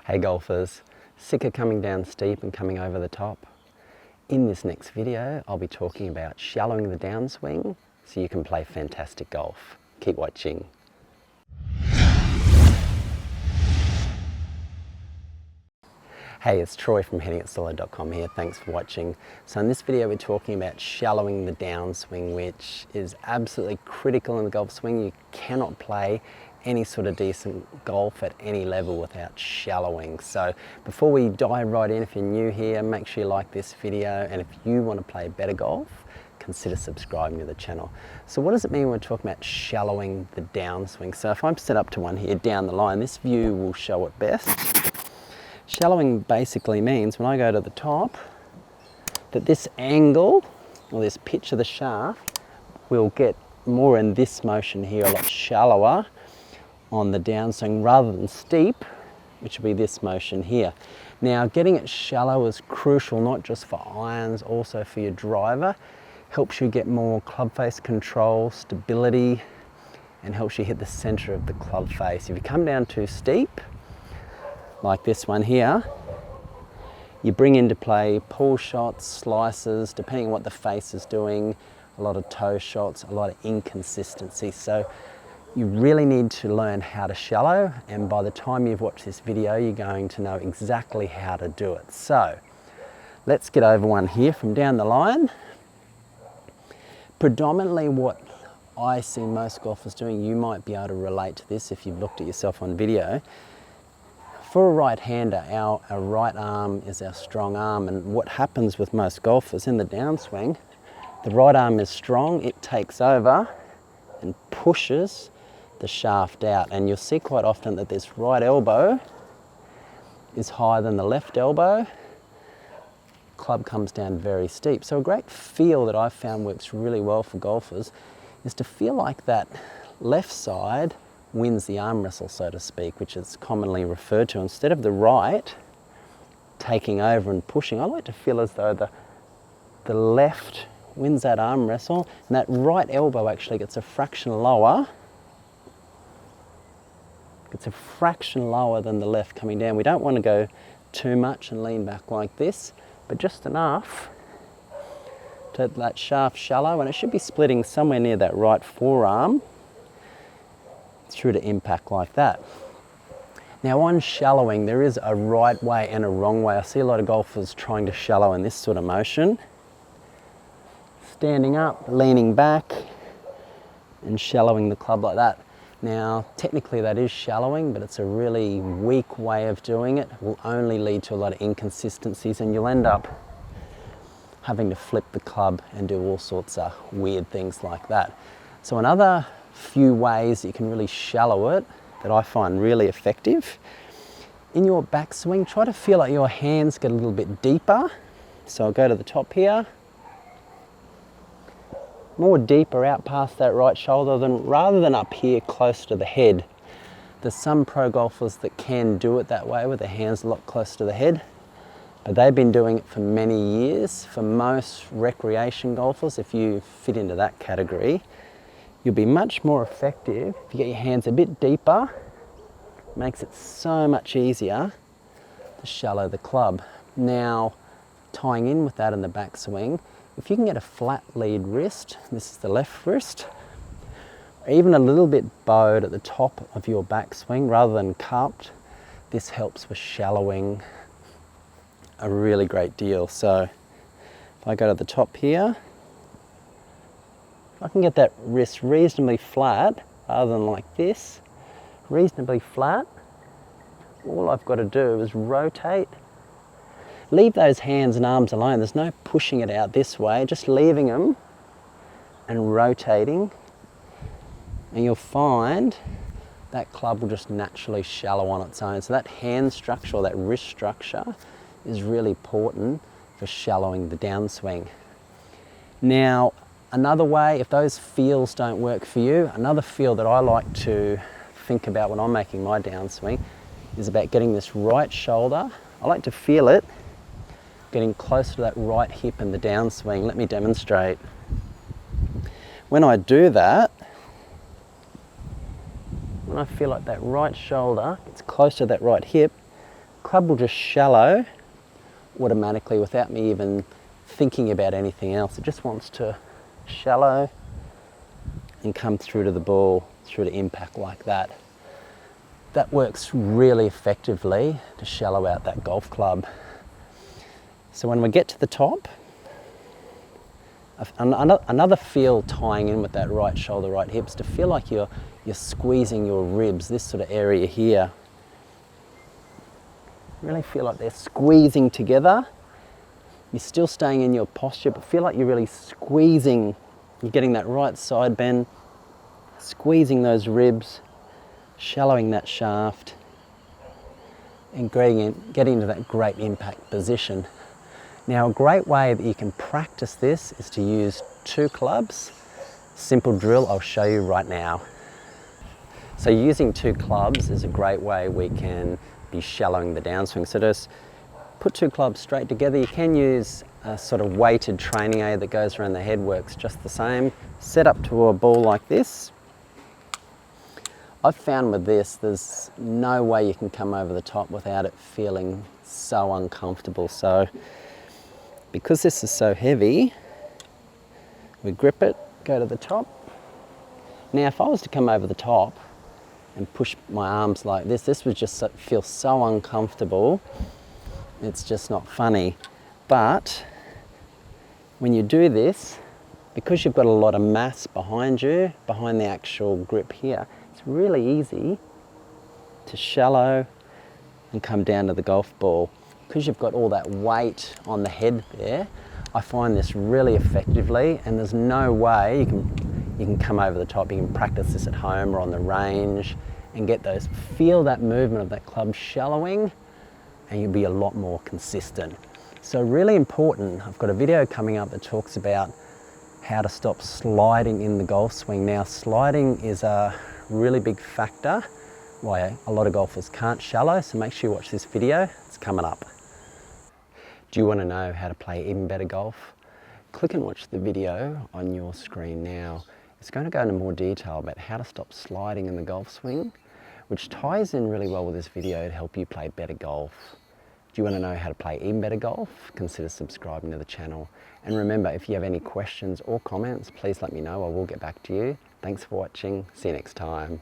Hey golfers, sick of coming down steep and coming over the top? In this next video, I'll be talking about shallowing the downswing so you can play fantastic golf. Keep watching. Hey, it's Troy from handicap here. Thanks for watching. So in this video, we're talking about shallowing the downswing, which is absolutely critical in the golf swing. You cannot play any sort of decent golf at any level without shallowing. So before we dive right in, if you're new here, make sure you like this video, and if you want to play better golf, consider subscribing to the channel. So what does it mean when we're talking about shallowing the downswing? So if I'm set up to one here down the line, this view will show it best. Shallowing basically means when I go to the top, that this angle or this pitch of the shaft will get more in this motion here, a lot shallower on the downswing rather than steep, which will be this motion here. Now, getting it shallow is crucial, not just for irons, also for your driver. Helps you get more club face control, stability, and helps you hit the center of the club face. If you come down too steep, like this one here, you bring into play pull shots, slices, depending on what the face is doing, a lot of toe shots, a lot of inconsistency. So you really need to learn how to shallow, and by the time you've watched this video, you're going to know exactly how to do it. So let's get over one here from down the line. Predominantly what I see most golfers doing, you might be able to relate to this if you've looked at yourself on video. For a right-hander, our right arm is our strong arm, and what happens with most golfers in the downswing, the right arm is strong, it takes over and pushes the shaft out, and you'll see quite often that this right elbow is higher than the left elbow. Club comes down very steep. So a great feel that I've found works really well for golfers is to feel like that left side wins the arm wrestle, so to speak, which is commonly referred to. Instead of the right taking over and pushing, I like to feel as though the left wins that arm wrestle, and that right elbow actually gets a fraction lower. It's a fraction lower than the left coming down. We don't want to go too much and lean back like this, but just enough to that shaft shallow, and it should be splitting somewhere near that right forearm through to impact like that. Now on shallowing, there is a right way and a wrong way. I see a lot of golfers trying to shallow in this sort of motion. Standing up, leaning back, and shallowing the club like that. Now, technically that is shallowing, but it's a really weak way of doing it. It will only lead to a lot of inconsistencies, and you'll end up having to flip the club and do all sorts of weird things like that. So another few ways you can really shallow it that I find really effective. In your backswing, try to feel like your hands get a little bit deeper. So I'll go to the top here. More deeper out past that right shoulder rather than up here close to the head. There's some pro golfers that can do it that way with their hands a lot closer to the head, but they've been doing it for many years. For most recreation golfers, if you fit into that category, you'll be much more effective if you get your hands a bit deeper. It makes it so much easier to shallow the club. Now, tying in with that in the backswing, if you can get a flat lead wrist, this is the left wrist, or even a little bit bowed at the top of your backswing rather than cupped, this helps with shallowing a really great deal. So if I go to the top here, if I can get that wrist reasonably flat, rather than like this, reasonably flat, all I've got to do is rotate. Leave those hands and arms alone. There's no pushing it out this way, just leaving them and rotating, and you'll find that club will just naturally shallow on its own. So that hand structure or that wrist structure is really important for shallowing the downswing. Now, another way, if those feels don't work for you, another feel that I like to think about when I'm making my downswing is about getting this right shoulder. I like to feel it getting closer to that right hip in the downswing. Let me demonstrate. When I do that, when I feel like that right shoulder gets close to that right hip, club will just shallow automatically without me even thinking about anything else. It just wants to shallow and come through to the ball, through to impact like that. That works really effectively to shallow out that golf club. So when we get to the top, another feel tying in with that right shoulder, right hips, to feel like you're squeezing your ribs, this sort of area here. Really feel like they're squeezing together. You're still staying in your posture, but feel like you're really squeezing. You're getting that right side bend, squeezing those ribs, shallowing that shaft, and getting into that great impact position. Now, a great way that you can practice this is to use 2 clubs. Simple drill I'll show you right now. So using 2 clubs is a great way we can be shallowing the downswing. So just put 2 clubs straight together. You can use a sort of weighted training aid that goes around the head, works just the same. Set up to a ball like this. I've found with this, there's no way you can come over the top without it feeling so uncomfortable. So because this is so heavy, we grip it, go to the top. Now if I was to come over the top and push my arms like this would just feel so uncomfortable. It's just not funny. But when you do this, because you've got a lot of mass behind you, behind the actual grip here, it's really easy to shallow and come down to the golf ball. Because you've got all that weight on the head there, I find this really effectively, and there's no way you can come over the top. You can practice this at home or on the range and feel that movement of that club shallowing, and you'll be a lot more consistent. So really important, I've got a video coming up that talks about how to stop sliding in the golf swing. Now, sliding is a really big factor why a lot of golfers can't shallow, so make sure you watch this video, it's coming up. Do you want to know how to play even better golf? Click and watch the video on your screen now. It's going to go into more detail about how to stop sliding in the golf swing, which ties in really well with this video to help you play better golf. Do you want to know how to play even better golf? Consider subscribing to the channel. And remember, if you have any questions or comments, please let me know. I will get back to you. Thanks for watching. See you next time.